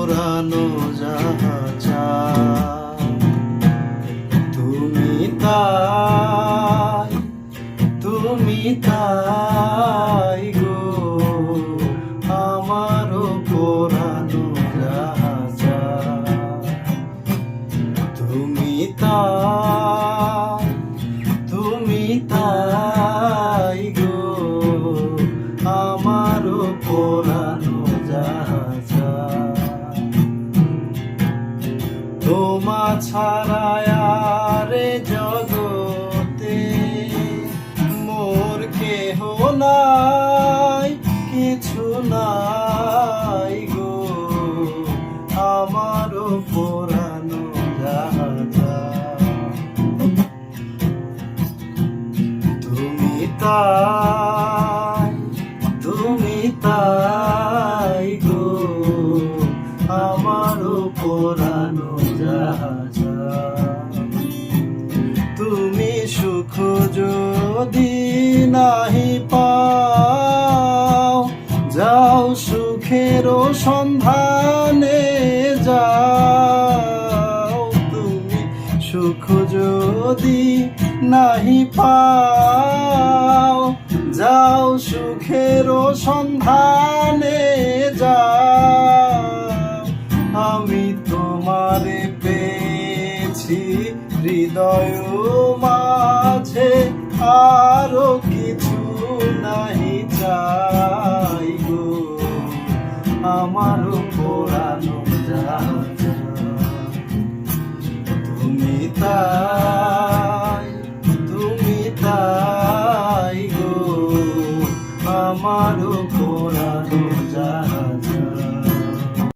পোড়ানো যাহা চায় তুমি তাই গো আমারও পোড়ানো যাহা চায় তুমি তাই গো আমারও পোড়ানো যাহা চায় তোমা ছাড়া আর জগতে মোর কেহ নাই, কিছু নাই গো আমারও পোড়ানো যাহা চায় তুমি তাই গো আমারও পোড়ানো যাহা চায় তুমি সুখ যদি নাহি পাও যাও সুখের সন্ধানে যাও তুমি সুখ যদি নাহি পাও যাও সুখের সন্ধানে যাও আমি তোমারে পেয়েছি হৃদয় মাঝে আরো কিছু নাহি চাই গো আমারও পোড়ানো যাহা চায় তুমি তাই